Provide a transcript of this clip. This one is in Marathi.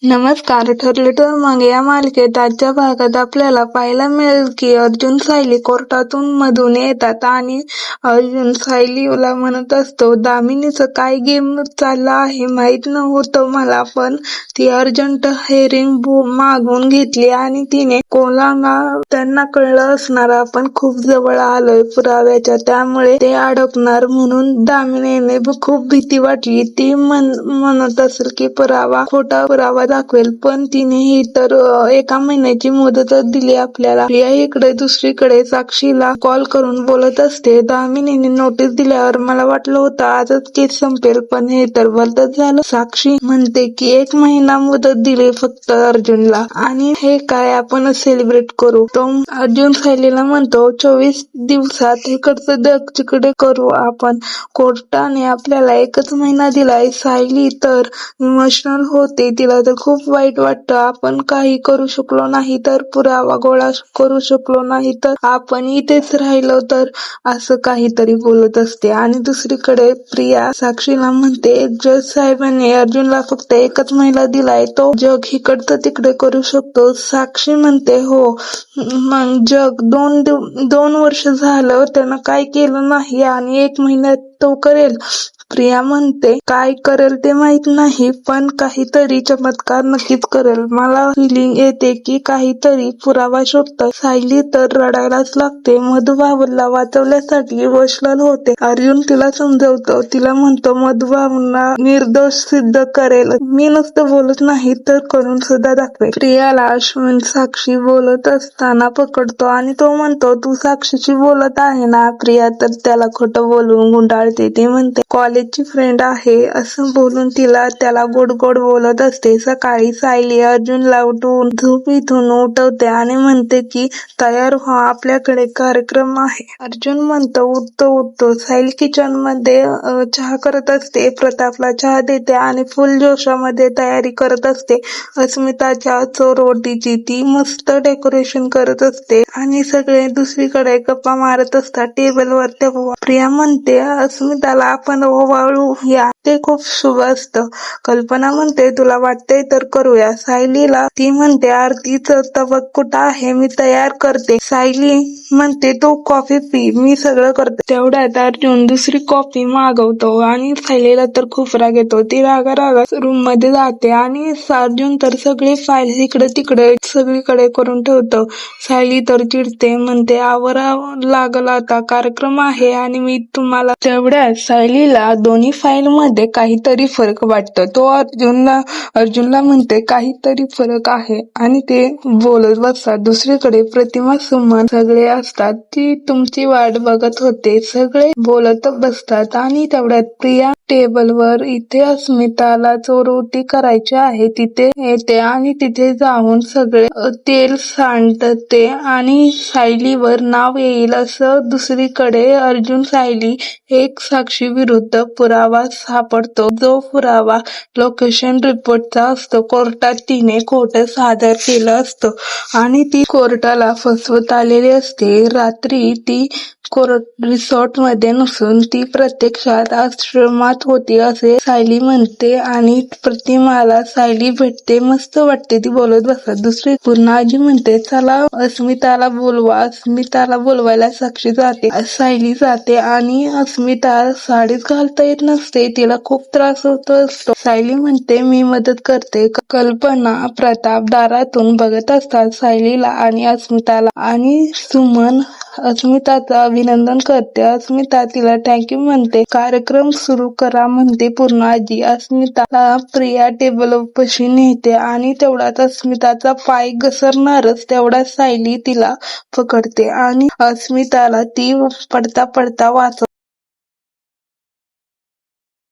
नमस्कार. ठरले तर मग या मालिकेत आजच्या भागात आपल्याला पाहायला मिळेल की अर्जुन सायली कोर्टातून मधून येतात आणि अर्जुन सायलीला म्हणत असतो, दामिनीचं काय गेम चालला आहे माहित नव्हतं मला, पण ती अर्जंट हेअरिंग मागून घेतली आणि तिने कोणाला त्यांना कळलं असणार आपण खूप जवळ आलोय पुराव्याच्या, त्यामुळे ते अडकणार म्हणून दामिनीने खूप भीती वाटली. ती म्हणत असेल की खोटा पुरावा दाखवेल, पण तिनेही तर 1 महिन्याची मुदतच दिली आपल्याला. प्रिया इकडे दुसरीकडे साक्षीला कॉल करून बोलत असते, दामिनीने नोटीस दिल्यावर मला वाटलं होतं आजच केस संपेल, पण हे तर भलतंच झालं. साक्षी म्हणते की 1 महिना मुदत दिली फक्त अर्जुनला आणि हे काय आपण सेलिब्रेट करू. तो अर्जुन सायलीला म्हणतो 24 दिवसात इकडचं जग तिकडे करू आपण. कोर्टाने आपल्याला 1च महिना दिलाय. सायली तर इमोशनल होते, तिला तर खूप वाईट वाटतं. आपण काही करू शकलो नाही तर, पुरावा गोळा करू शकलो नाही तर, आपण इथेच राहिलो तर, असं काहीतरी बोलत असते. आणि दुसरीकडे प्रिया साक्षीला म्हणते, जज साहेबांनी अर्जुनला फक्त 1च महिना दिलाय, तो जग इकडचं तिकडे करू शकतो. साक्षी म्हणते हो, मग जग 2 वर्ष झालं त्यानं काय केलं नाही आणि 1 महिन्यात तो करेल. प्रिया म्हणते काय करेल ते माहित नाही, पण काहीतरी चमत्कार नक्कीच करेल. मला फिलिंग येते की काहीतरी पुरावा शोधतं. सायली तर रडायलाच लागते. मधुबाबूला वाचवण्यासाठी इमोशनल होते. अर्जुन तिला समजवतो, तिला म्हणतो मधुबाबूंना निर्दोष सिद्ध करेल, मी नुसतं बोलत नाही तर करून सुद्धा दाखवेल. प्रियाला अश्विन साक्षी बोलत असताना पकडतो आणि तो म्हणतो तू साक्षीशी बोलत आहे ना. प्रिया तर त्याला खोटं बोलून गुंडाळते. ती म्हणते कॉलेजची फ्रेंड आहे असं बोलून त्याला गोड गोड बोलत असते. सकाळी सायली अर्जुनला उठवून झोपेतून उठवते आणि म्हणते की तयार व्हा, आपल्याकडे कार्यक्रम आहे. अर्जुन म्हणतो उठतो. सायली किचन मध्ये चहा करत असते. प्रतापला चहा देते आणि फुल जोशामध्ये तयारी करत असते. अस्मिताच्या चोरवटीची ती मस्त डेकोरेशन करत असते आणि सगळे दुसरीकडे गप्पा मारत असतात टेबलवर. तेव्हा प्रिया म्हणते अस्मिताला आपण ओवाळूया, ते खूप शुभ असतं. कल्पना म्हणते तुला वाटतंय तर करूया. सायलीला ती म्हणते आरतीचं तवक कुठं आहे, मी तयार करते. सायली म्हणते तू कॉफी पी, मी सगळं करते. तेवढ्यात अर्जुन दुसरी कॉफी मागवतो आणि सायलीला तर खूप राग येतो. ती रागा रूम मध्ये जाते आणि अर्जुन तर सगळे फाईल इकडे तिकडे सगळीकडे करून ठेवतो. सायली तर चिडते, म्हणते आवरावं लागल आता, कार्यक्रम आहे आणि मी तुम्हाला. तेवढ्यात सायलीला दोन्ही फाईल मध्ये काहीतरी फरक वाटतो. तो अर्जुनला म्हणते काहीतरी फरक आहे आणि ते बोलत बसतात. दुसरीकडे प्रतिमा सुमन सगळे असतात. ती तुमची वाट बघत होते. सगळे बोलत बसतात आणि तेवढ्यात प्रिया टेबलवर इथे अस्मिताला चोरवटी करायची आहे तिथे येते आणि तिथे जाऊन सगळे तेल सांडते आणि सायलीवर नाव येईल असं. दुसरीकडे अर्जुन सायली एक साक्षी विरुद्ध पुरावा सापडतो, जो पुरावा लोकेशन रिपोर्टचा असतो. कोर्टात तिने खोटं सादर केलं असतं आणि ती कोर्टाला फसवत आलेली असते. रात्री ती रिसॉर्ट मध्ये नसून ती प्रत्यक्षात आश्रमात होती असे सायली म्हणते आणि प्रतिमाला सायली भेटते. मस्त वाटते, ती बोलत बसतात. दुसरी पूर्णाजी म्हणते चला अस्मिताला बोलवा. अस्मिताला बोलवायला साक्षी जाते. सायली जाते आणि अस्मिता साडीच घालता येत नसते, तिला खूप त्रास होत असतो. सायली म्हणते मी मदत करते. कल्पना प्रताप दारातून बघत असतात सायलीला आणि अस्मिताला आणि सुमन अस्मिताचं अभिनंदन करते. अस्मिता तिला थँक्यू म्हणते. कार्यक्रम सुरू करा म्हणते पूर्णाजी. अस्मिताला प्रिया टेबलपाशी नेते आणि तेवढ्यात अस्मिताचा पाय घसरणारच तेवढ्यात सायली तिला पकडते आणि अस्मिताला ती पडता वाचवते.